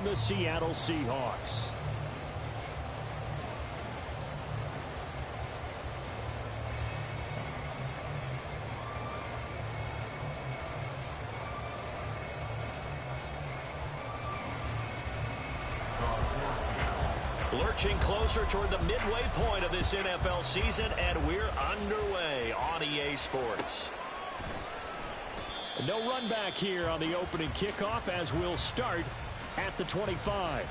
the Seattle Seahawks. Lurching closer toward the midway point of this NFL season, and we're underway on EA Sports. No run back here on the opening kickoff as we'll start at the 25.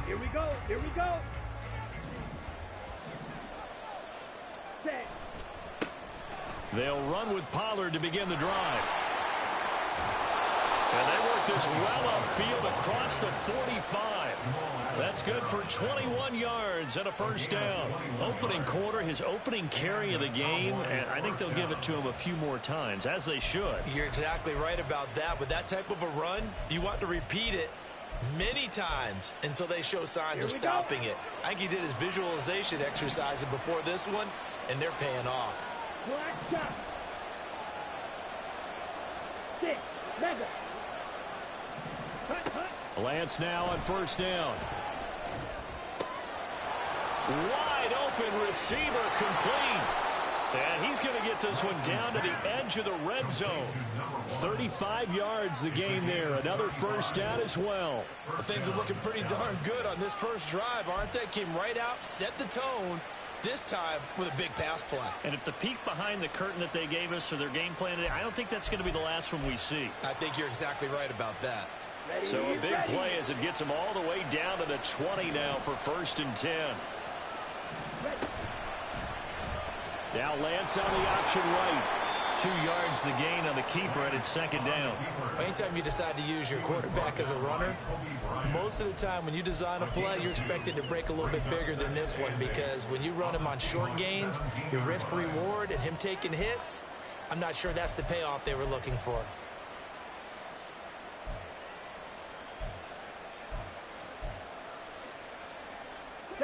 Here we go. Here we go. Set. They'll run with Pollard to begin the drive. And they work this well upfield across the 45. That's good for 21 yards and a first down. Opening quarter, his opening carry of the game, and I think they'll give it to him a few more times, as they should. You're exactly right about that. With that type of a run, you want to repeat it many times until they show signs of stopping it. I think he did his visualization exercise before this one, and they're paying off. Black shot. 6. Mega. Lance now on first down. Wide open receiver complete. And he's going to get this one down to the edge of the red zone. 35 yards the game there. Another first down as well. Well, things are looking pretty darn good on this first drive, aren't they? Came right out, set the tone, this time with a big pass play. And if the peek behind the curtain that they gave us or their game plan today, I don't think that's going to be the last one we see. I think you're exactly right about that. So a big play as it gets him all the way down to the 20 now for first and 10. Now Lance on the option right. 2 yards the gain on the keeper, and it's second down. Anytime you decide to use your quarterback as a runner, most of the time when you design a play, you're expected to break a little bit bigger than this one, because when you run him on short gains, your risk-reward and him taking hits, I'm not sure that's the payoff they were looking for.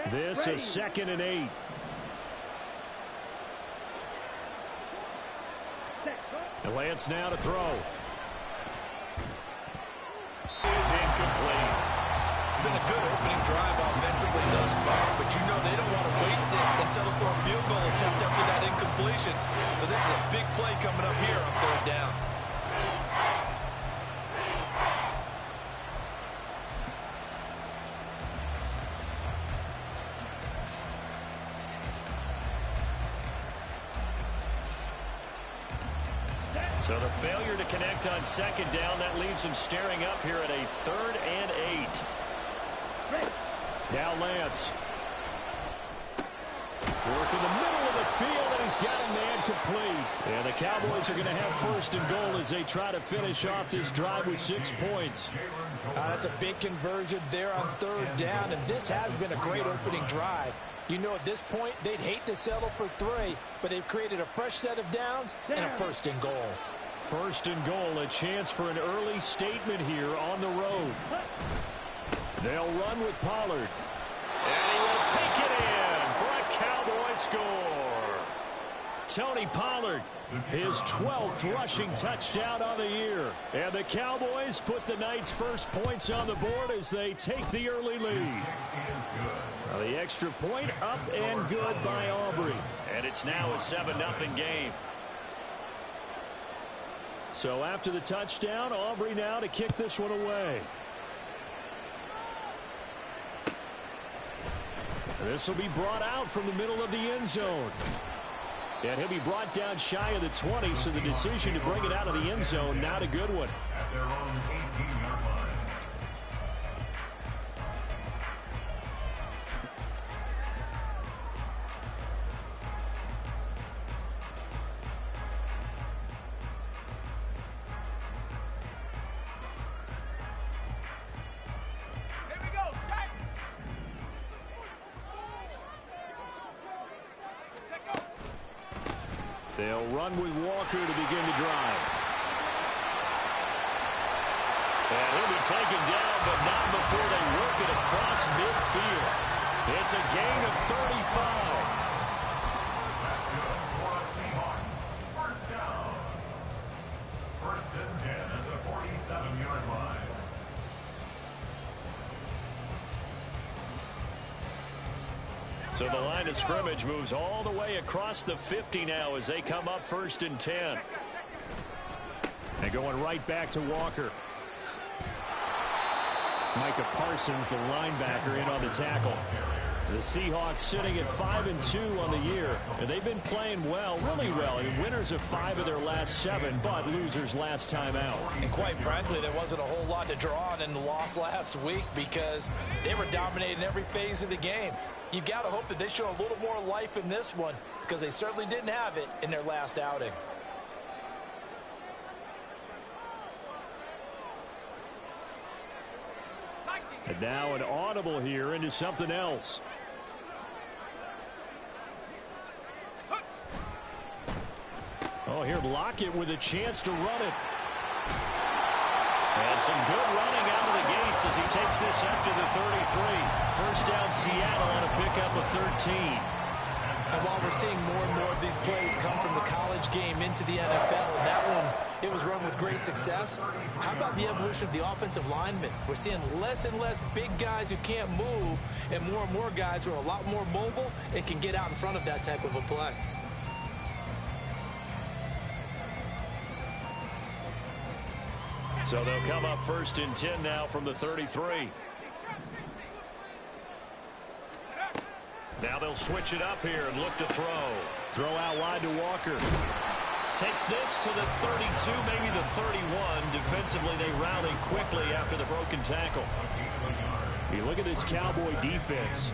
This is second and 8. And Lance now to throw. Is incomplete. It's been a good opening drive offensively thus far, but you know they don't want to waste it and settle for a field goal attempt after that incompletion. So this is a big play coming up here on third down. So the failure to connect on second down, that leaves him staring up here at a 3rd and 8. Now Lance. Working the middle of the field, and he's got a man complete. And the Cowboys are going to have first and goal as they try to finish off this drive with 6 points. That's a big conversion there on third down, and this has been a great opening drive. You know, at this point, they'd hate to settle for 3, but they've created a fresh set of downs and a first and goal. First and goal, a chance for an early statement here on the road. They'll run with Pollard. And he will take it in for a Cowboy score. Tony Pollard, his 12th rushing touchdown on the year. And the Cowboys put the night's first points on the board as they take the early lead. Now the extra point up and good by Aubrey. And it's now a 7-0 game. So after the touchdown, Aubrey now to kick this one away. This will be brought out from the middle of the end zone. And he'll be brought down shy of the 20, so the decision to bring it out of the end zone, not a good one. At their own 18-yard line. They'll run with Walker to begin the drive. And he'll be taken down, but not before they work it across midfield. It's a gain of 35. That's good for the Seahawks. First down. First and 10 at the 47-yard line. So the line of scrimmage moves all the way across the 50 now as they come up first and 10. And going right back to Walker. Micah Parsons, the linebacker, in on the tackle. The Seahawks sitting at 5-2 on the year. And they've been playing well, really well. I mean, winners of 5 of their last 7, but losers last time out. And quite frankly, there wasn't a whole lot to draw on in the loss last week because they were dominating every phase of the game. You got to hope that they show a little more life in this one because they certainly didn't have it in their last outing. And now an audible here into something else. Oh, here Lockett with a chance to run it. And some good running out of the gates as he takes this up to the 33. First down Seattle on a pickup of 13. And while we're seeing more and more of these plays come from the college game into the NFL, and that one, it was run with great success, how about the evolution of the offensive linemen? We're seeing less and less big guys who can't move and more guys who are a lot more mobile and can get out in front of that type of a play. So they'll come up first and 10 now from the 33. Now they'll switch it up here and look to throw. Throw out wide to Walker. Takes this to the 32, maybe the 31. Defensively, they rally quickly after the broken tackle. You look at this Cowboy defense.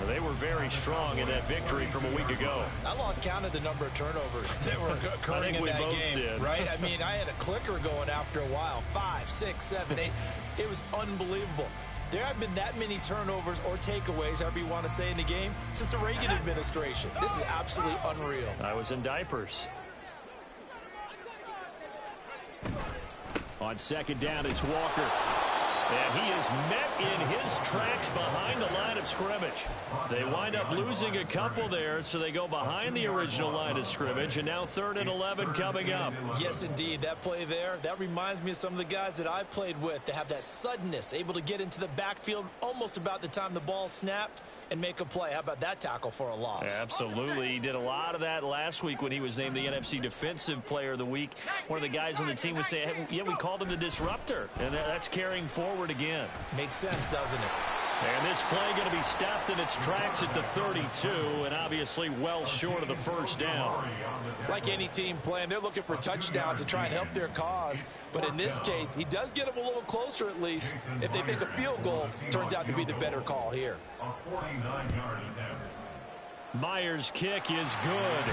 They were very strong in that victory from a week ago. I lost count of the number of turnovers that were occurring in that game, did. right? I mean, I had a clicker going after a while. 5, 6, 7, 8. It was unbelievable. There have been that many turnovers or takeaways, however you want to say, in the game since the Reagan administration. This is absolutely unreal. I was in diapers. On second down, it's Walker. And he is met in his tracks behind the line of scrimmage. They wind up losing a couple there, so they go behind the original line of scrimmage, and now 3rd and 11 coming up. Yes, indeed. That play there, that reminds me of some of the guys that I played with to have that suddenness, able to get into the backfield almost about the time the ball snapped and make a play. How about that tackle for a loss? Absolutely. He did a lot of that last week when he was named the NFC Defensive Player of the Week. One of the guys on the team was saying, hey, yeah, we called him the disruptor. And that's carrying forward again. Makes sense, doesn't it? And this play going to be stopped in its tracks at the 32, and obviously well short of the first down. Like any team playing, they're looking for touchdowns to try and help their cause. But in this case, he does get them a little closer at least if they think a field goal turns out to be the better call here. A 49-yard attempt. Myers' kick is good.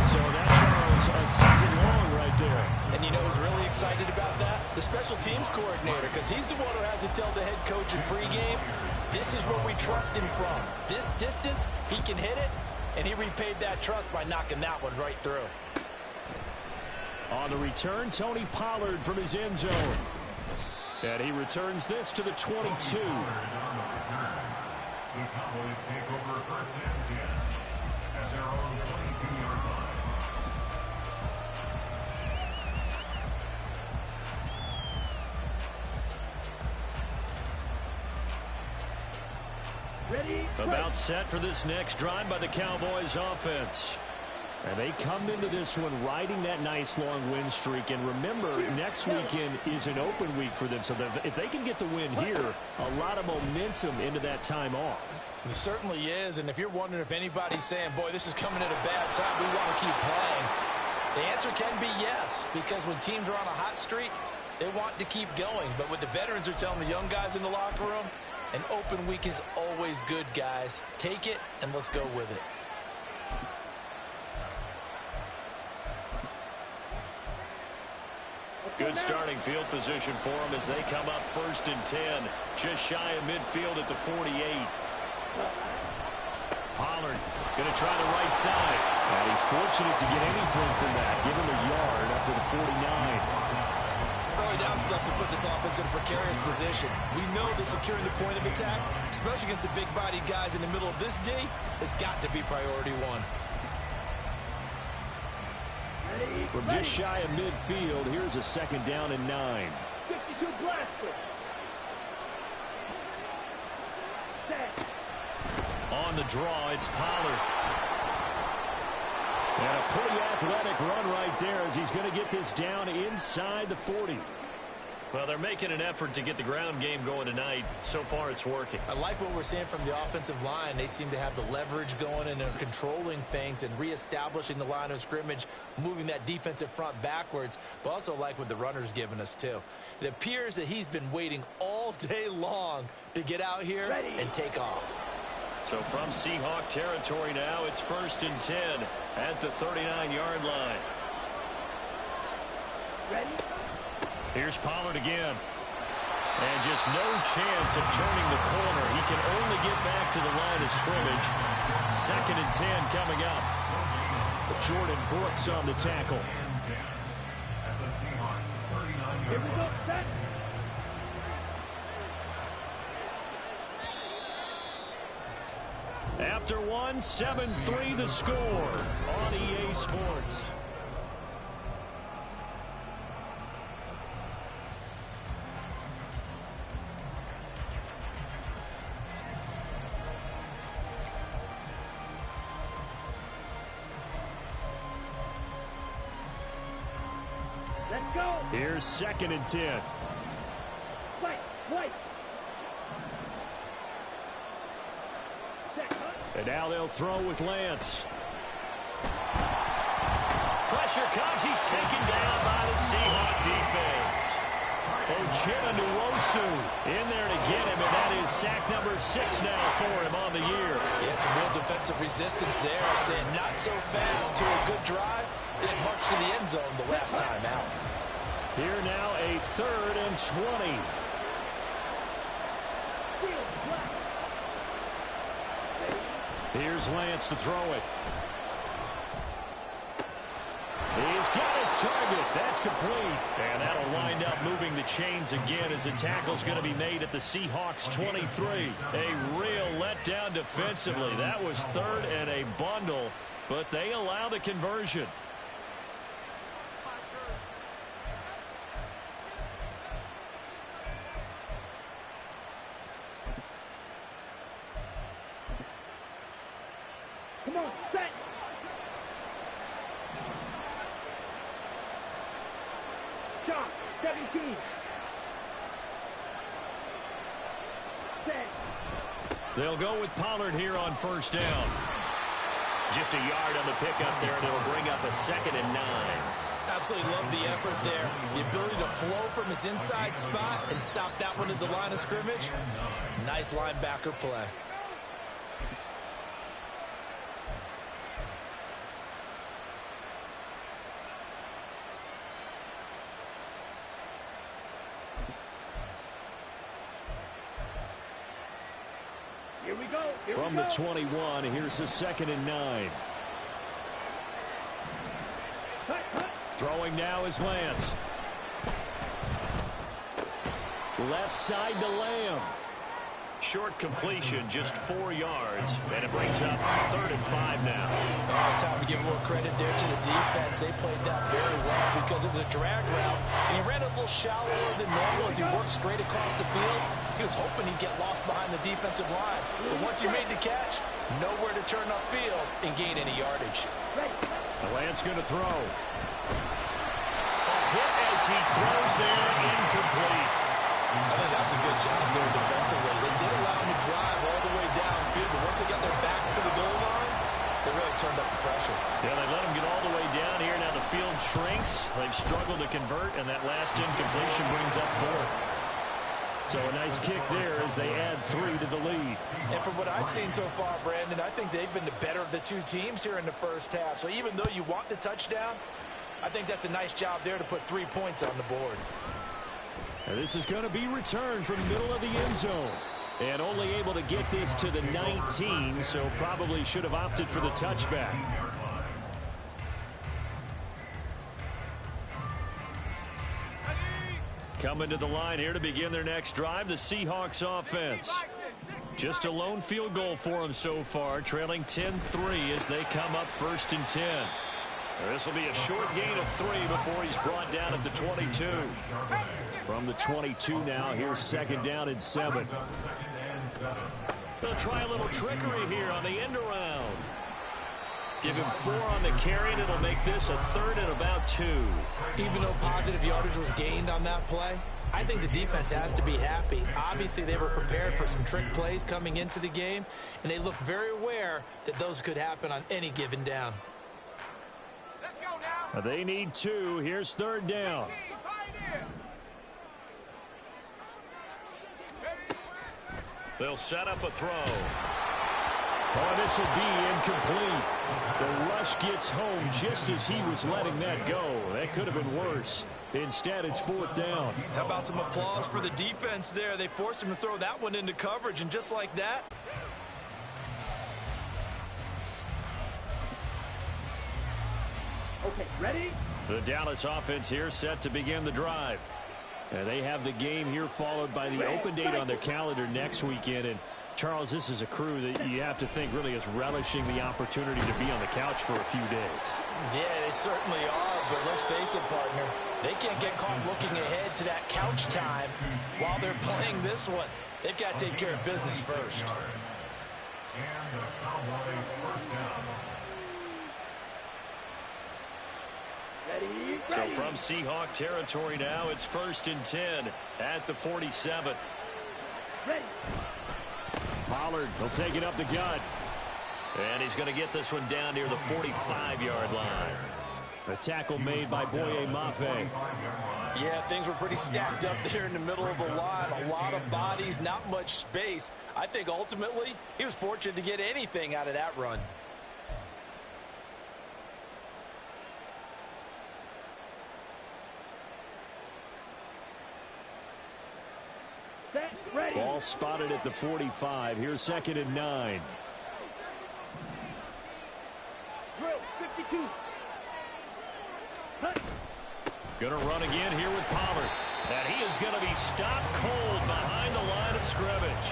So that Charles a season long right there. And you know who's really excited about that? The special teams coordinator, because he's the one who has to tell the head coach in pregame, this is where we trust him from. This distance, he can hit it, and he repaid that trust by knocking that one right through. On the return, Tony Pollard from his end zone. And he returns this to the 22. The Cowboys take over first and 10 at their own 22-yard line. Ready? About set for this next drive by the Cowboys offense. And they come into this one riding that nice long win streak. And remember, next weekend is an open week for them. So if they can get the win here, a lot of momentum into that time off. It certainly is. And if you're wondering if anybody's saying, boy, this is coming at a bad time, we want to keep playing, the answer can be yes. Because when teams are on a hot streak, they want to keep going. But what the veterans are telling the young guys in the locker room, an open week is always good, guys. Take it, and let's go with it. Good starting field position for them as they come up first and 10. Just shy of midfield at the 48. Pollard going to try the right side. And he's fortunate to get anything from that. Give him a yard up to the 49. Early down stuff to put this offense in a precarious position. We know that securing the point of attack, especially against the big-bodied guys in the middle of this D, has got to be priority one. From just shy of midfield, here's a second down and 9. 52 blaster. Set. On the draw, it's Pollard. And a pretty athletic run right there as he's going to get this down inside the 40. Well, they're making an effort to get the ground game going tonight. So far, it's working. I like what we're seeing from the offensive line. They seem to have the leverage going and they're controlling things and reestablishing the line of scrimmage, moving that defensive front backwards, but also like what the runner's giving us, too. It appears that he's been waiting all day long to get out here and take off. So from Seahawk territory now, it's first and 10 at the 39-yard line. Ready? Here's Pollard again. And just no chance of turning the corner. He can only get back to the line of scrimmage. Second and 10 coming up. Jordan Brooks on the tackle. Here we go. Set. After one, 7-3 the score on EA Sports. Let's go. Here's second and 10. Fight. White. Set. Huh? And now they'll throw with Lance. Pressure comes. He's taken down by the Seahawk defense. Ochena Nwosu in there to get him, and that is sack number 6 now for him on the year. Yeah, some real defensive resistance there. Saying not so fast to a good drive. Didn't march to the end zone the last time out. Here now a 3rd and 20. Field black. Here's Lance to throw it. He's got his target. That's complete. And that'll wind up moving the chains again as the tackle's going to be made at the Seahawks 23. A real letdown defensively. That was 3rd and a bundle, but they allow the conversion. Come on. Set. Shot. 17. Set. They'll go with Pollard here on first down. Just a yard on the pickup there, and it'll bring up a 2nd and 9. Absolutely love the effort there. The ability to flow from his inside spot and stop that one at the line of scrimmage. Nice linebacker play. Here we go. Here From we the go. 21, here's a 2nd and 9. Cut, cut. Throwing now is Lance. Left side to Lamb. Short completion, just 4 yards, and it brings up 3rd and 5 now. Oh, it's time to give a little credit there to the defense. They played that very well because it was a drag route, and he ran a little shallower than normal as he worked straight across the field. He was hoping he'd get lost behind the defensive line. But once he made the catch, nowhere to turn upfield and gain any yardage. Lance going to throw. A hit as he throws there, incomplete. I think that was a good job there defensively. They did allow him to drive all the way downfield, but once they got their backs to the goal line, they really turned up the pressure. Yeah, they let him get all the way down here. Now the field shrinks. They've struggled to convert, and that last incompletion brings up 4th. So a nice kick there as they add 3 to the lead. And from what I've seen so far, Brandon, I think they've been the better of the two teams here in the first half. So even though you want the touchdown, I think that's a nice job there to put 3 points on the board. And this is going to be returned from the middle of the end zone. And only able to get this to the 19, so probably should have opted for the touchback. Coming to the line here to begin their next drive, the Seahawks offense. Just a lone field goal for them so far, trailing 10-3 as they come up 1st and 10. This will be a short gain of 3 before he's brought down at the 22. From the 22 now, here's 2nd down and 7. They'll try a little trickery here on the end around. Give him 4 on the carry, and it'll make this a 3rd and about 2. Even though positive yardage was gained on that play, I think the defense has to be happy. Obviously, they were prepared for some trick plays coming into the game, and they looked very aware that those could happen on any given down. They need 2. Here's 3rd down. They'll set up a throw. Oh, this will be incomplete. The rush gets home just as he was letting that go. That could have been worse. Instead, it's 4th down. How about some applause for the defense there? They forced him to throw that one into coverage, and just like that, Okay, ready? the Dallas offense here set to begin the drive. And they have the game here followed by the open date on their calendar next weekend. And Charles, this is a crew that you have to think really is relishing the opportunity to be on the couch for a few days. yeah, they certainly are, but let's face it, partner, they can't get caught looking ahead to that couch time while they're playing this one. They've got to take care of business first. And the Cowboy 1st down. Ready? So from Seahawk territory now, it's 1st and 10 at the 47. Ready? Pollard will take it up the gut. And he's going to get this one down near the 45-yard line. A tackle made by Boye Mafe. Yeah, things were pretty stacked up there in the middle of the line. A lot of bodies, not much space. I think ultimately he was fortunate to get anything out of that run. Set, ready? Ball spotted at the 45. Here's 2nd and 9. Drill, 52. Hut. Going to run again here with Pollard. And he is going to be stopped cold behind the line of scrimmage.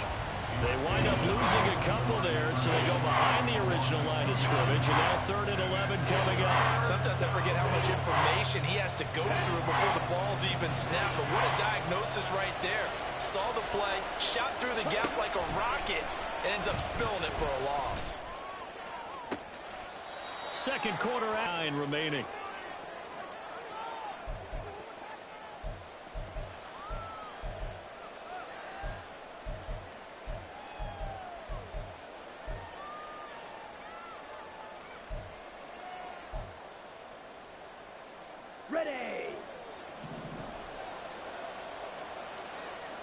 They wind up losing a couple there, so they go behind the original line of scrimmage, and now 3rd and 11 coming up. Sometimes I forget how much information he has to go through before the ball's even snapped, but what a diagnosis right there. Saw the play, shot through the gap like a rocket, and ends up spilling it for a loss. 2nd quarter, 9 remaining. Ready?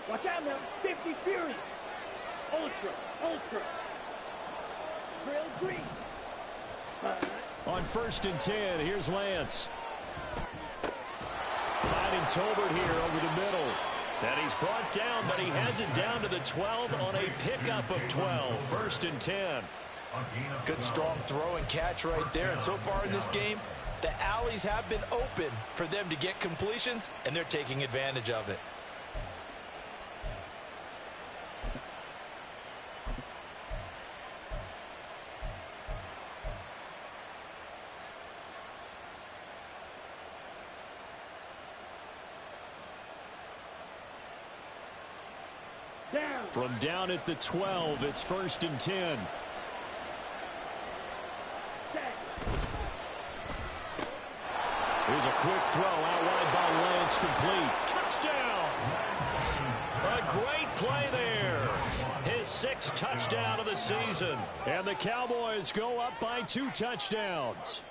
Watch out now. 50 Fury. Ultra. Drill green. On 1st and 10, here's Lance. Finding Tolbert here over the middle. And he's brought down, but he has it down to the 12 on a pickup of 12. 1st and 10. Good strong throw and catch right there. And so far in this game, The alleys have been open for them to get completions, and they're taking advantage of it. Down. From down at the 12, it's 1st and 10. Set. Here's a quick throw out wide by Lance, complete. Touchdown! A great play there. His 6th touchdown of the season. And the Cowboys go up by 2 touchdowns.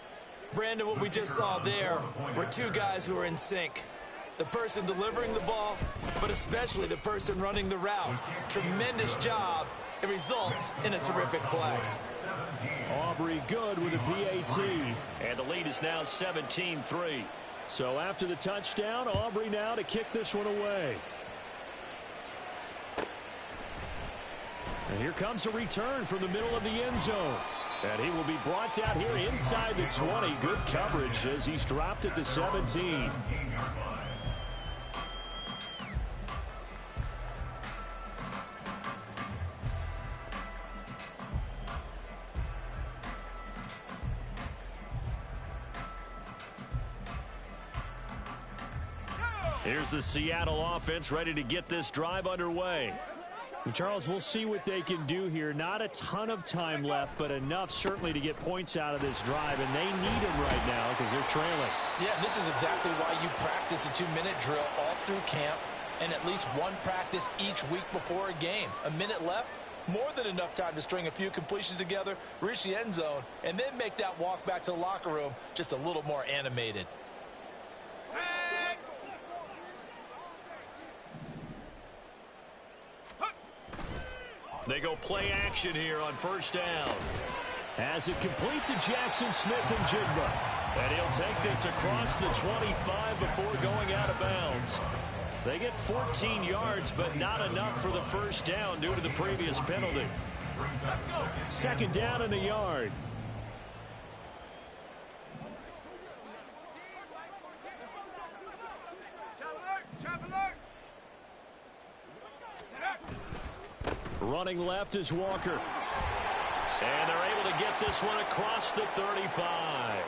Brandon, what we just saw there were 2 guys who are in sync. The person delivering the ball, but especially the person running the route. Tremendous job. It results in a terrific play. Aubrey good with a PAT. And the lead is now 17-3. So after the touchdown, Aubrey now to kick this one away. And here comes a return from the middle of the end zone. And he will be brought down here inside the 20. Good coverage as he's dropped at the 17. Here's the Seattle offense ready to get this drive underway. And Charles, we'll see what they can do here. Not a ton of time left, but enough certainly to get points out of this drive, and they need them right now because they're trailing. Yeah, this is exactly why you practice a 2-minute drill all through camp and at least one practice each week before a game. A minute left, more than enough time to string a few completions together, reach the end zone, and then make that walk back to the locker room just a little more animated. They go play action here on 1st down. As it complete to Jackson Smith-Njigba. And he'll take this across the 25 before going out of bounds. They get 14 yards, but not enough for the 1st down due to the previous penalty. 2nd down and a yard. Running left is Walker. And they're able to get this one across the 35.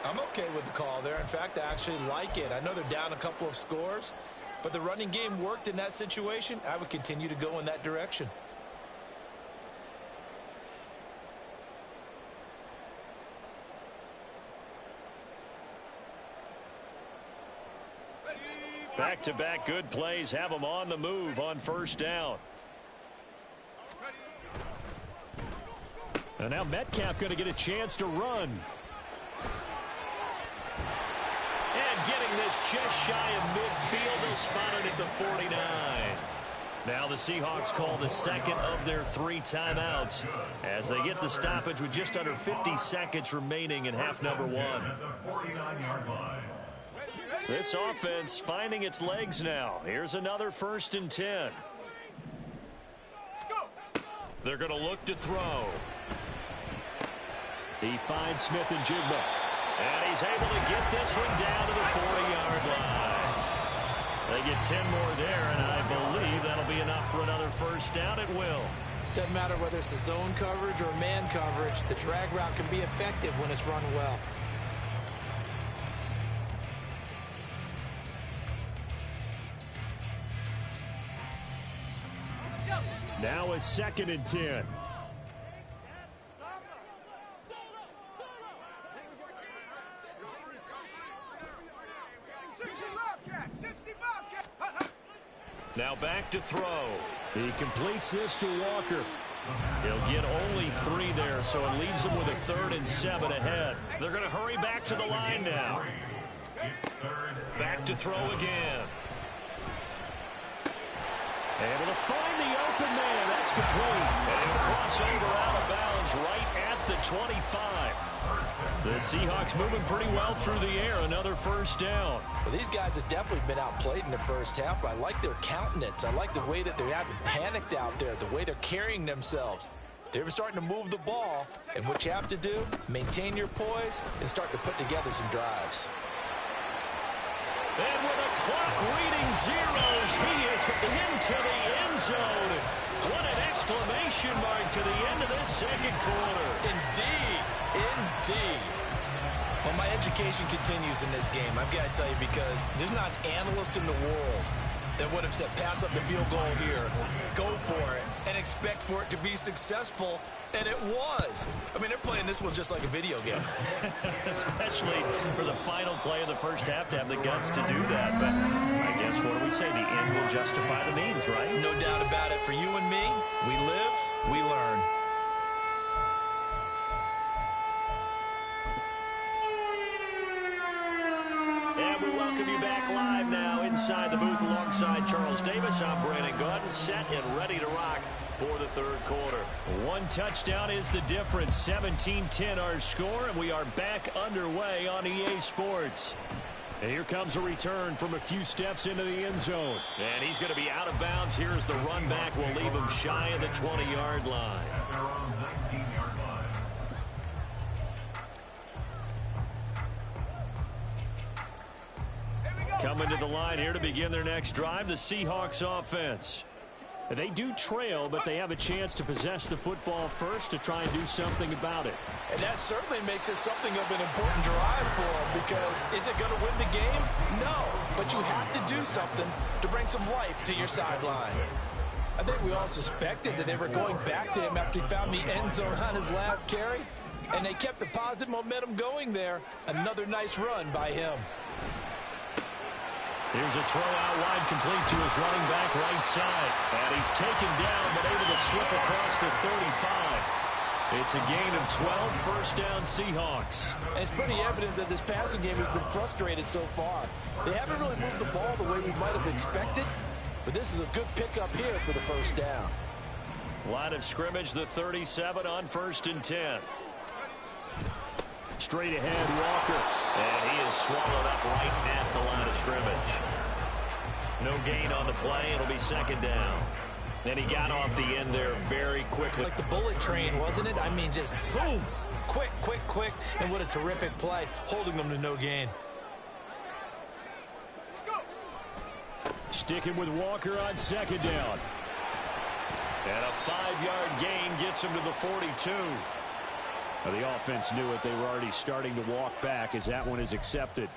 I'm okay with the call there. In fact, I actually like it. I know they're down a couple of scores, but the running game worked in that situation. I would continue to go in that direction. Back-to-back good plays have them on the move on 1st down. And now Metcalf going to get a chance to run. And getting this just shy of midfield. They'll spot it at the 49. Now the Seahawks call the 2nd of their 3 timeouts as they get the stoppage with just under 50 seconds remaining in half number 1. This offense finding its legs now. Here's another 1st and 10. They're going to look to throw. He finds Smith-Njigba. And he's able to get this one down to the 40-yard line. They get 10 more there, and I believe that'll be enough for another 1st down. It will. Doesn't matter whether it's a zone coverage or man coverage. The drag route can be effective when it's run well. Now a 2nd and 10. Now back to throw. He completes this to Walker. He'll get only 3 there, so it leaves him with a 3rd and 7 ahead. They're going to hurry back to the line now. Back to throw again. Able to find the open man. That's complete. And he'll cross over out of bounds right at the 25. The Seahawks moving pretty well through the air. Another 1st down. Well, these guys have definitely been outplayed in the 1st half, but I like their countenance. I like the way that they haven't panicked out there, the way they're carrying themselves. They were starting to move the ball, and what you have to do, maintain your poise and start to put together some drives. And with a clock reading zeros, he is into the end zone. What an exclamation mark to the end of this second quarter. Indeed. Indeed. Well, my education continues in this game, I've got to tell you, because there's not an analyst in the world that would have said pass up the field goal here, go for it, and expect for it to be successful, and it was. I mean, they're playing this one just like a video game. Especially for the final play of the first half to have the guts to do that. But I guess, what do we say? The end will justify the means, right? No doubt about it. For you and me, we live, we learn. And we welcome you back live now inside the booth alongside Charles Davis. I'm Brandon Gaudin, set and ready to rock for the third quarter. One touchdown is the difference. 17-10 our score, and we are back underway on EA Sports. And here comes a return from a few steps into the end zone. And he's going to be out of bounds. Here's the run back. We'll leave him shy of the 20-yard line. At their own 19-yard line. Coming to the line here to begin their next drive, the Seahawks offense. They do trail, but they have a chance to possess the football first to try and do something about it. And that certainly makes it something of an important drive for them, because is it going to win the game? No, but you have to do something to bring some life to your sideline. I think we all suspected that they were going back to him after he found the end zone on his last carry, and they kept the positive momentum going there. Another nice run by him. Here's a throw out wide, complete to his running back right side. And he's taken down, but able to slip across the 35. It's a gain of 12, first down Seahawks. And it's pretty evident that this passing game has been frustrated so far. They haven't really moved the ball the way we might have expected, but this is a good pickup here for the first down. Line of scrimmage, the 37 on 1st and 10. Straight ahead, Walker. And he is swallowed up right at the line of scrimmage. No gain on the play. It'll be second down. And he got off the end there very quickly. Like the bullet train, wasn't it? I mean, just zoom. Quick, quick, quick. And what a terrific play, holding them to no gain. Sticking with Walker on second down. And a 5-yard gain gets him to the 42. Well, the offense knew it. They were already starting to walk back as that one is accepted.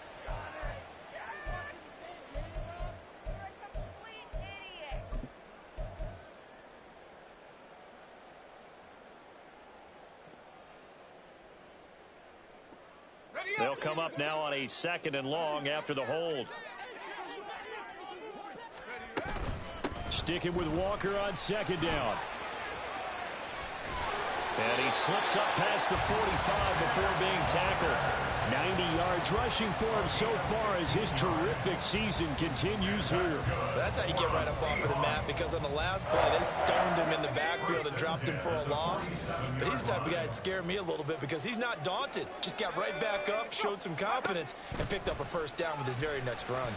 They'll come up now on a 2nd and long after the hold. Sticking with Walker on second down. And he slips up past the 45 before being tackled. 90 yards rushing for him so far as his terrific season continues here. That's how you get right up off of the mat, because on the last play, they stoned him in the backfield and dropped him for a loss. But he's the type of guy that scared me a little bit, because he's not daunted. Just got right back up, showed some confidence, and picked up a first down with his very next run.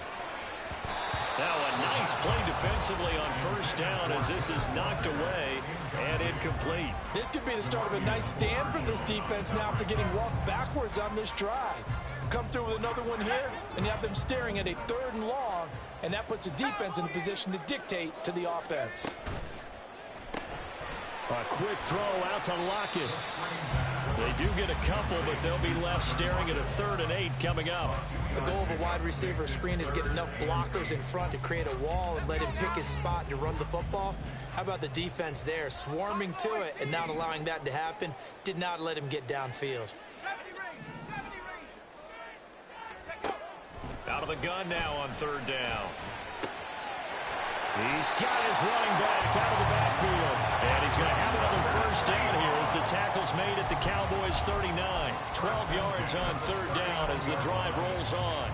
Now a nice play defensively on first down as this is knocked away and incomplete. This could be the start of a nice stand from this defense now after getting walked backwards on this drive. Come through with another one here, and you have them staring at a 3rd and long, and that puts the defense in a position to dictate to the offense. A quick throw out to Lockett. They do get a couple, but they'll be left staring at a 3rd and 8 coming up. The goal of a wide receiver screen is get enough blockers in front to create a wall and let him pick his spot to run the football. How about the defense there, swarming to it and not allowing that to happen? Did not let him get downfield. Out of the gun now on 3rd down. He's got his running back out of the backfield. And he's going to have another first down here as the tackle's made at the Cowboys 39. 12 yards on 3rd down as the drive rolls on.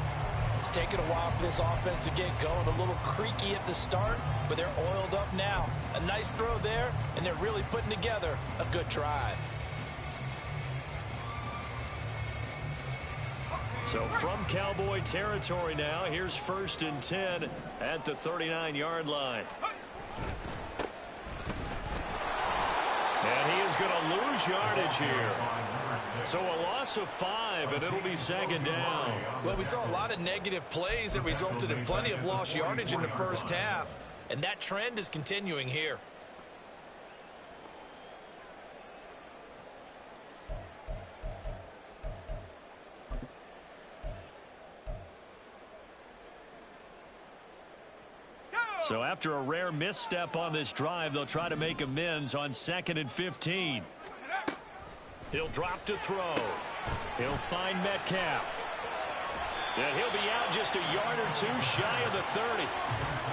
It's taken a while for this offense to get going. A little creaky at the start, but they're oiled up now. A nice throw there, and they're really putting together a good drive. So from Cowboy territory now, here's 1st and 10 at the 39-yard line. And he is going to lose yardage here. So a loss of 5, and it'll be second down. Well, we saw a lot of negative plays that resulted in plenty of lost yardage in the first half, and that trend is continuing here. So after a rare misstep on this drive, they'll try to make amends on 2nd and 15. He'll drop to throw. He'll find Metcalf. And he'll be out just a yard or two shy of the 30.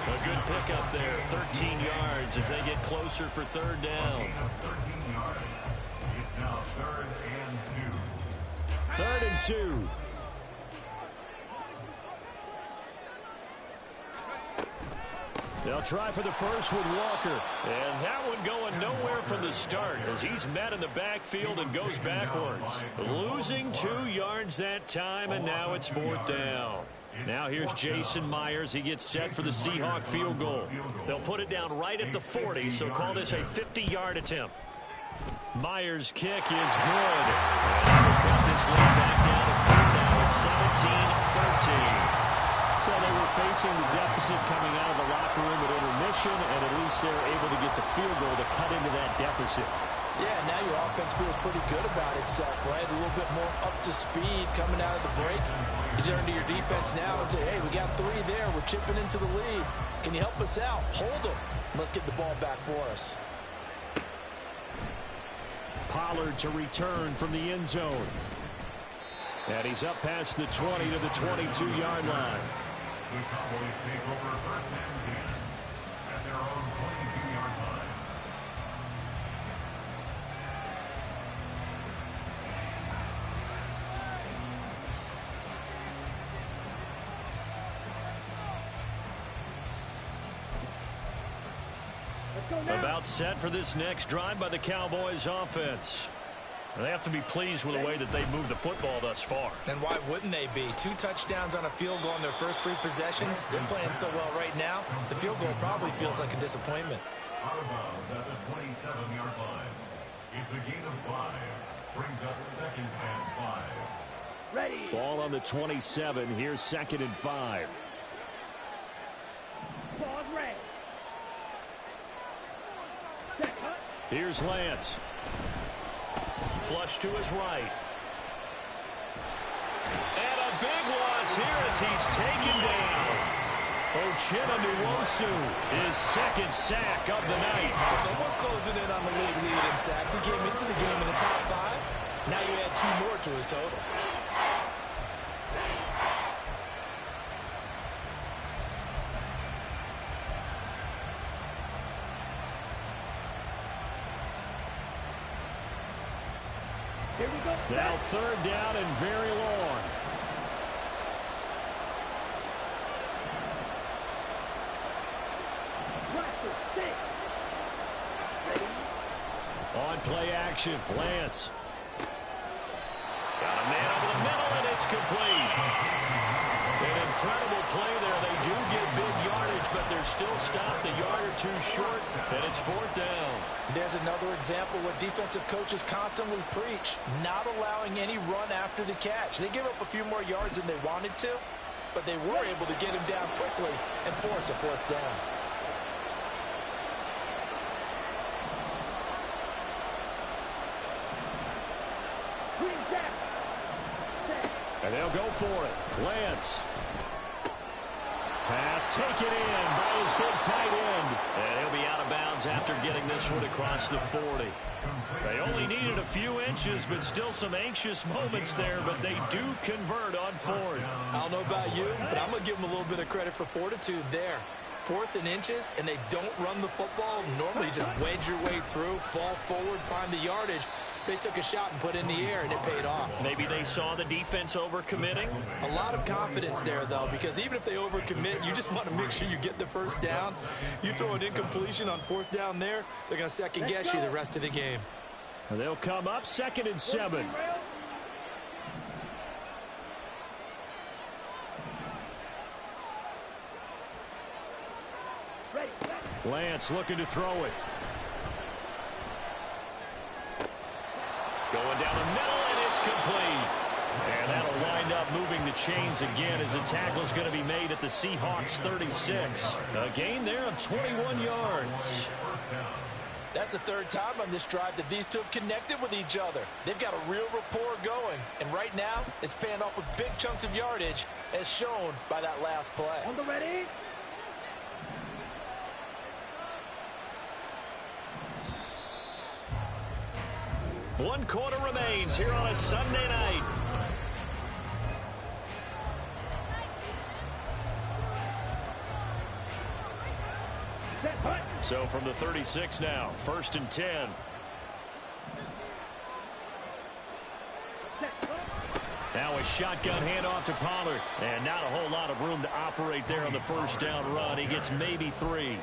A good pickup there, 13 yards as they get closer for third down. 13 yards. It's now 3rd and 2. 3rd and 2. They'll try for the first with Walker. And that one going nowhere from the start as he's met in the backfield and goes backwards. Losing 2 yards that time, and now it's 4th down. Now here's Jason Myers. He gets set for the Seahawk field goal. They'll put it down right at the 40, so call this a 50-yard attempt. Myers' kick is good. And they'll cut this lead back down to 4 now. It's 17-13. So they were facing the deficit coming out of the locker room at intermission, and at least they're able to get the field goal to cut into that deficit. Yeah, now your offense feels pretty good about itself, right? A little bit more up to speed coming out of the break. You turn to your defense now and say, hey, we got 3 there. We're chipping into the lead. Can you help us out? Hold them. Let's get the ball back for us. Pollard to return from the end zone. And he's up past the 20 to the 22-yard line. The Cowboys take over 1st and 10 at their own 22-yard line. About set for this next drive by the Cowboys offense. They have to be pleased with the way that they've moved the football thus far. And why wouldn't they be? 2 touchdowns on a field goal in their first 3 possessions. They're playing so well right now, the field goal probably feels like a disappointment. Out of bounds at the 27-yard line. It's a gain of 5. Brings up 2nd and 5. Ready. Ball on the 27. Here's 2nd and 5. Ball ready. Set, cut. Here's Lance. Flush to his right. And a big loss here as he's taken down. Uchenna Nwosu, his 2nd sack of the night. Someone's closing in on the league in sacks. He came into the game in the top 5. Now you add 2 more to his total. Here we go. Now 3rd down and very long. Russell, 6. Ready. On play action, Lance. Got a man over the middle, and it's complete. An incredible play there. They do get big yardage, but they're still stopped a yard or 2 short, and it's 4th down. There's another example what defensive coaches constantly preach, not allowing any run after the catch. They give up a few more yards than they wanted to, but they were able to get him down quickly and force a 4th down. Green down. Set. And they'll go for it. Lance. Pass taken in by his big tight end. And he'll be out of bounds after getting this one across the 40. They only needed a few inches, but still some anxious moments there, but they do convert on 4th. I don't know about you, but I'm going to give them a little bit of credit for fortitude there. 4th and inches, and they don't run the football. Normally just wedge your way through, fall forward, find the yardage. They took a shot and put it in the air, and it paid off. Maybe they saw the defense overcommitting. A lot of confidence there, though, because even if they overcommit, you just want to make sure you get the first down. You throw an incompletion on 4th down there, they're going to second-guess you the rest of the game. And they'll come up 2nd and 7. Ready. Lance looking to throw it. Going down the middle, and it's complete. And that'll wind up moving the chains again as the tackle's going to be made at the Seahawks 36. A gain there of 21 yards. That's the third time on this drive that these two have connected with each other. They've got a real rapport going. And right now, it's paying off with big chunks of yardage, as shown by that last play. On the ready. One quarter remains here on a Sunday night. Set hut. So from the 36 now, 1st and 10. Set hut. Now a shotgun handoff to Pollard. And not a whole lot of room to operate there on the first down run. He gets maybe 3.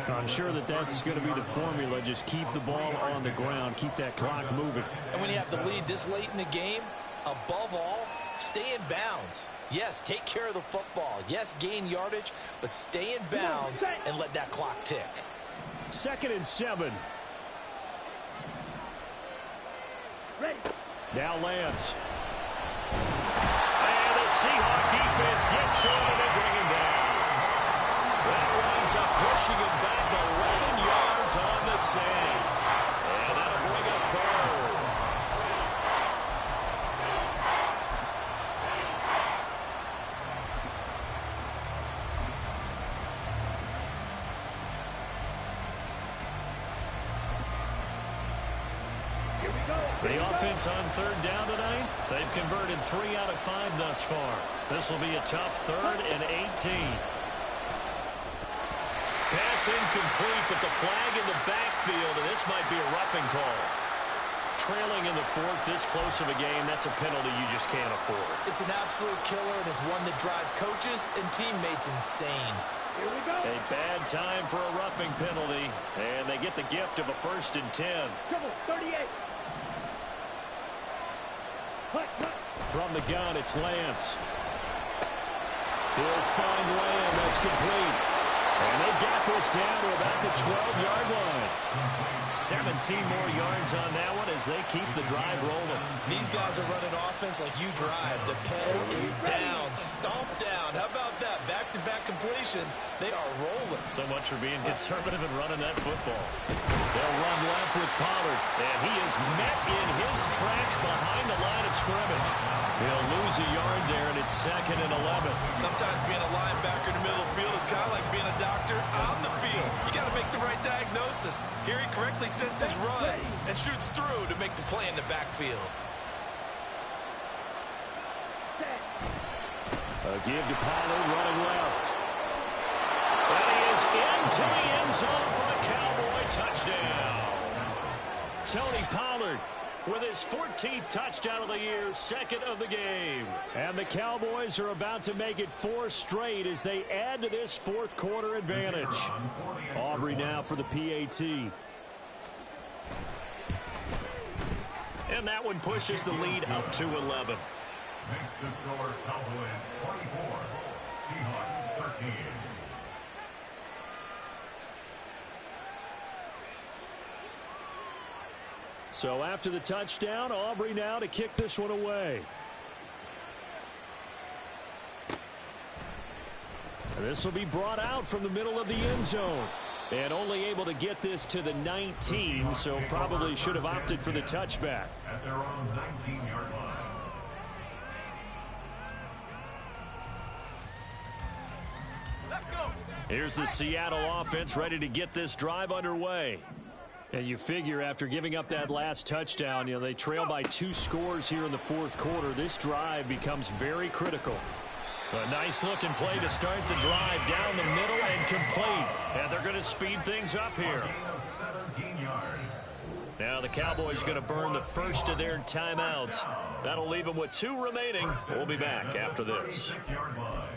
I'm sure that's going to be the formula. Just keep the ball on the ground. Keep that clock moving. And when you have the lead this late in the game, above all, stay in bounds. Yes, take care of the football. Yes, gain yardage, but stay in bounds and let that clock tick. 2nd and 7. Ready. Now Lance. And the Seahawk defense gets to him and they bring him down. That winds up pushing him back 11 yards on the save. And that'll bring up 3rd. Here we go. The offense on 3rd down tonight, they've converted 3 out of 5 thus far. This will be a tough 3rd and 18. Pass incomplete, but the flag in the backfield, and this might be a roughing call. Trailing in the 4th, this close of a game, that's a penalty you just can't afford. It's an absolute killer, and it's one that drives coaches and teammates insane. Here we go. A bad time for a roughing penalty, and they get the gift of a 1st and 10. Trouble. 38. Hut, hut. From the gun, it's Lance. He'll find Lamb. That's complete. And they've got this down to about the 12-yard line. 17 more yards on that one as they keep the drive rolling. These guys are running offense like you drive. The pedal is down, stomped down. How about that? Back-to-back completions. They are rolling. So much for being conservative and running that football. They'll run left with Pollard, and he is met in his tracks behind the line of scrimmage. He'll lose a yard there, and it's 2nd and 11. Sometimes being a linebacker in the middle of the field is kind of like being a doctor on the field. You got to make the right diagnosis. Here he correctly sends his run and shoots through to make the play in the backfield. Set. A give to Pollard running left. And he is into the end zone for a Cowboy touchdown. Tony Pollard with his 14th touchdown of the year, 2nd of the game. And the Cowboys are about to make it 4 straight as they add to this 4th quarter advantage. Aubrey now for the PAT. And that one pushes the lead up to 11. Makes the score Cowboys 24, Seahawks 13. So after the touchdown, Aubrey now to kick this one away. And this will be brought out from the middle of the end zone. And only able to get this to the 19, so probably should have opted for the touchback. At their own 19-yard line. Here's the Seattle offense ready to get this drive underway. And you figure after giving up that last touchdown, they trail by 2 scores here in the 4th quarter. This drive becomes very critical. A nice looking play to start the drive down the middle and complete. And they're going to speed things up here. 17 yards. Now the Cowboys going to burn the first of their timeouts. That'll leave them with 2 remaining. We'll be back after this. 6-yard line.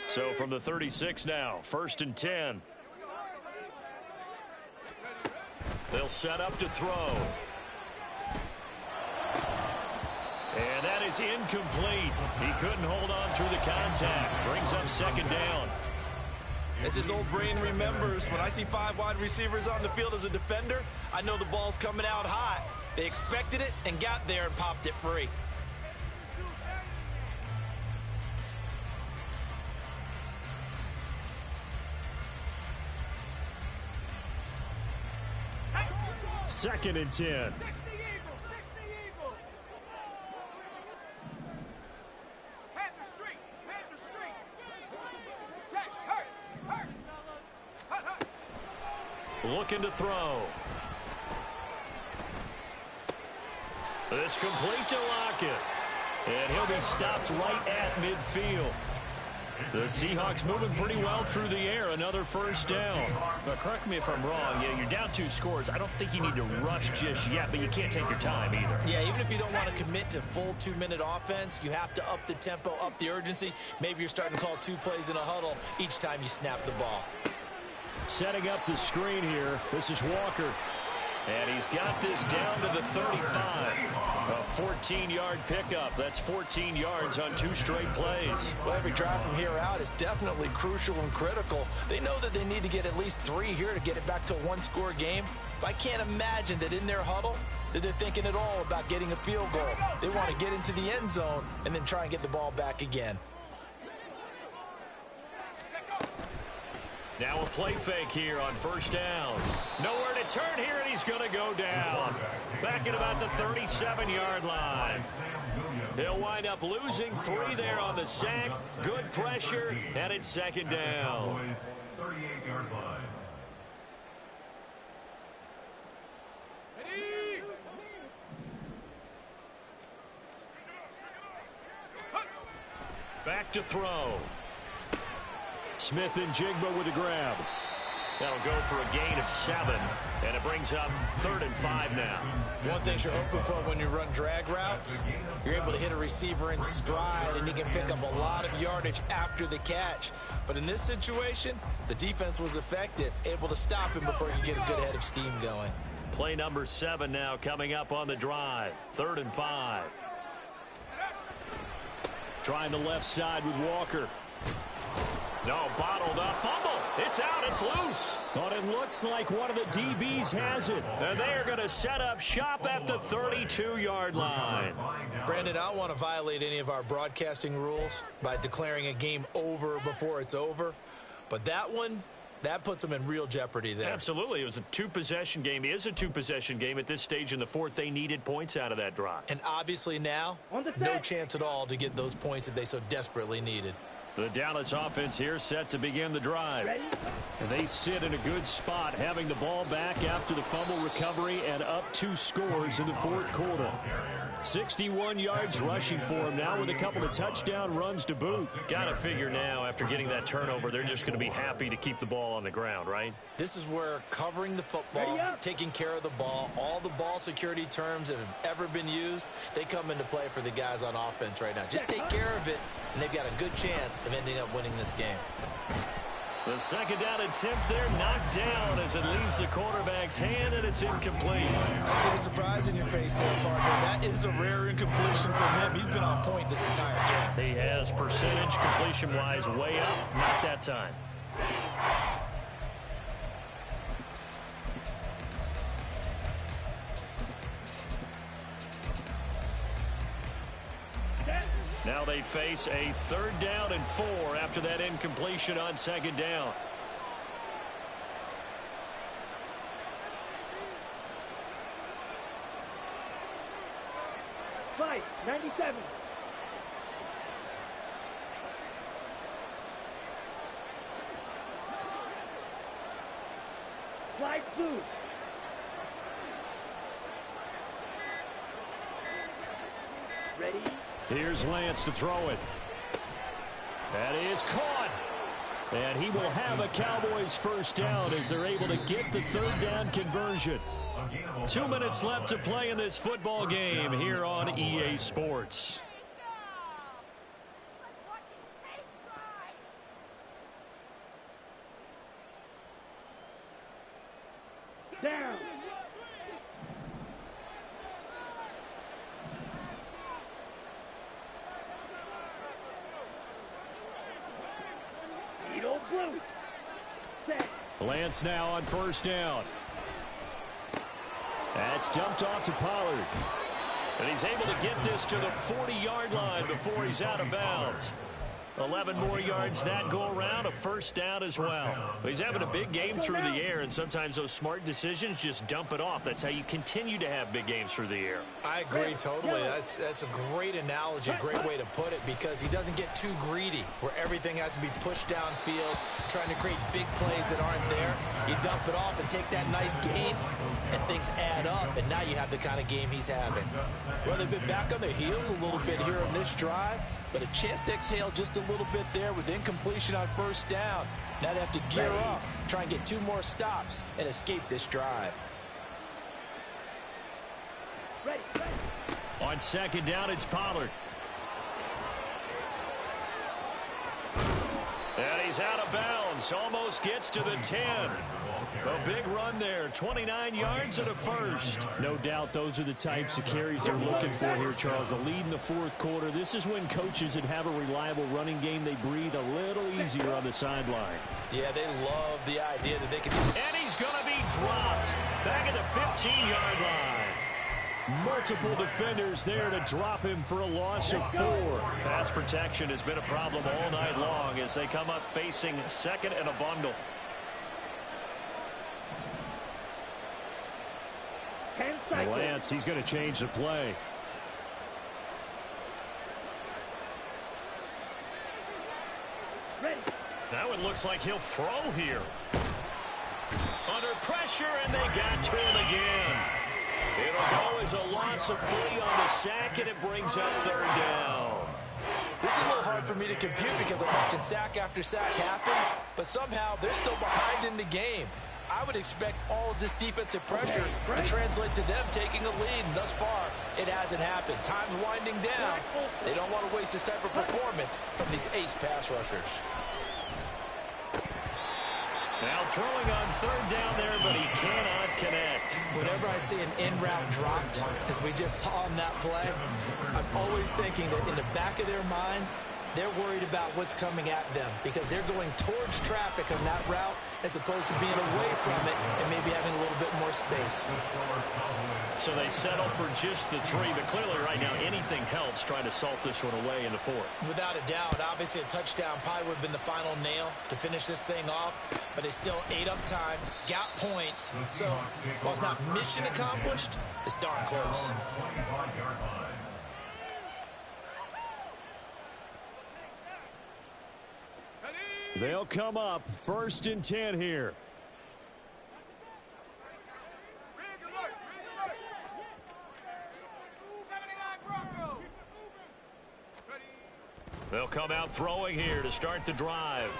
So from the 36 now, 1st and 10. They'll set up to throw. And that is incomplete. He couldn't hold on through the contact. Brings up second down. As his old brain remembers, when I see 5 wide receivers on the field as a defender, I know the ball's coming out hot. They expected it and got there and popped it free. Second and 10. Looking to throw. This complete to Lockett. And he'll be stopped right at midfield. The Seahawks moving pretty well through the air. Another first down. But correct me if I'm wrong. Yeah, you're down 2 scores. I don't think you need to rush just yet, but you can't take your time either. Yeah, even if you don't want to commit to full 2-minute offense, you have to up the tempo, up the urgency. Maybe you're starting to call 2 plays in a huddle each time you snap the ball. Setting up the screen here. This is Walker. And he's got this down to the 35. A 14-yard pickup. That's 14 yards on 2 straight plays. Well, every drive from here out is definitely crucial and critical. They know that they need to get at least 3 here to get it back to a 1-score game. But I can't imagine that in their huddle that they're thinking at all about getting a field goal. They want to get into the end zone and then try and get the ball back again. Now a play fake here on first down. Nowhere to turn here, and he's going to go down. Back at about the 37-yard line. He'll wind up losing 3 there on the sack. Good pressure, and it's second down. 38-yard line. Back to throw. Smith and Jigba with a grab. That'll go for a gain of 7, and it brings up 3rd and 5 now. One thing you're hoping for when you run drag routes, you're able to hit a receiver in stride, and he can pick up a lot of yardage after the catch. But in this situation, the defense was effective, able to stop him before he could get a good head of steam going. Play number 7 now coming up on the drive. 3rd and 5. Trying the left side with Walker. No, bottled up. Fumble. It's out. It's loose. But it looks like one of the DBs has it. And they're going to set up shop at the 32-yard line. Brandon, I don't want to violate any of our broadcasting rules by declaring a game over before it's over. But that one, that puts them in real jeopardy there. Absolutely. It was a 2-possession game. It is a 2-possession game at this stage in the 4th. They needed points out of that drive. And obviously now, no chance at all to get those points that they so desperately needed. The Dallas offense here set to begin the drive. And they sit in a good spot, having the ball back after the fumble recovery and up 2 scores in the 4th quarter. 61 yards rushing for him now with a couple of touchdown runs to boot. Got to figure now after getting that turnover, they're just going to be happy to keep the ball on the ground, right? This is where covering the football, taking care of the ball, all the ball security terms that have ever been used, they come into play for the guys on offense right now. Just take care of it, and they've got a good chance of ending up winning this game. The second down attempt there knocked down as it leaves the quarterback's hand, and it's incomplete. I see the surprise in your face there, partner. That is a rare incompletion from him. He's been on point this entire game. He has percentage completion-wise way up. Not that time. Now they face a 3rd down and 4 after that incompletion on second down. Fight, 97. Slide blue. Ready? Here's Lance to throw it. That is caught. And he will have a Cowboys first down as they're able to get the 3rd down conversion. 2 minutes left to play in this football game here on EA Sports. Down. set. Lance now on first down. That's dumped off to Pollard. And he's able to get this to the 40-yard line before he's out of bounds. 11 more yards that go around, a first down as well. He's having a big game through the air, and sometimes those smart decisions just dump it off. That's how you continue to have big games through the air. I agree totally. That's a great analogy, a great way to put it, because he doesn't get too greedy where everything has to be pushed downfield, trying to create big plays that aren't there. You dump it off and take that nice gain, and things add up, and now you have the kind of game he's having. Well, they've been back on their heels a little bit here on this drive, but a chance to exhale just a little bit there with incompletion on first down. Now they have to gear up, try and get 2 more stops, and escape this drive. Ready. On second down, it's Pollard. And he's out of bounds. Almost gets to the 10. A big run there. 29 yards and a first. No doubt those are the types of carries they're looking for here, Charles. The lead in the fourth quarter. This is when coaches that have a reliable running game, they breathe a little easier on the sideline. Yeah, they love the idea that they can... And he's going to be dropped back at the 15-yard line. Multiple defenders there to drop him for a loss of 4. Pass protection has been a problem all night long as they come up facing second and a bundle. 10 seconds. Lance, he's going to change the play. Ready. That one looks like he'll throw here. Under pressure, and they got to him again. It'll go as a loss of 3 on the sack, and it brings up third down. This is a little hard for me to compute because I'm watching sack after sack happen, but somehow they're still behind in the game. I would expect all of this defensive pressure to translate to them taking a lead, and thus far, it hasn't happened. Time's winding down. They don't want to waste this type of performance from these ace pass rushers. Now throwing on third down there, but he cannot connect. Whenever I see an in route dropped, as we just saw on that play, I'm always thinking that in the back of their mind, they're worried about what's coming at them because they're going towards traffic on that route as opposed to being away from it and maybe having a little bit more space. So they settle for just the 3, but clearly right now anything helps trying to salt this one away in the 4th. Without a doubt, obviously a touchdown probably would have been the final nail to finish this thing off, but they still ate up time, got points, so while it's not mission accomplished, it's darn close. They'll come up 1st and 10 here. They'll come out throwing here to start the drive.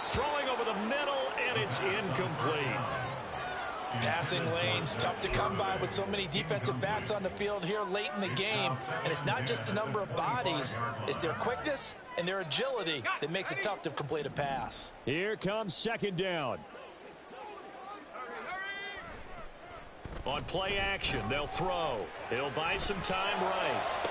Throwing over the middle, and it's incomplete. Passing lanes, tough to come by with so many defensive backs on the field here late in the game. And it's not just the number of bodies, it's their quickness and their agility that makes it tough to complete a pass. Here comes second down. On play action, they'll throw. He'll buy some time right.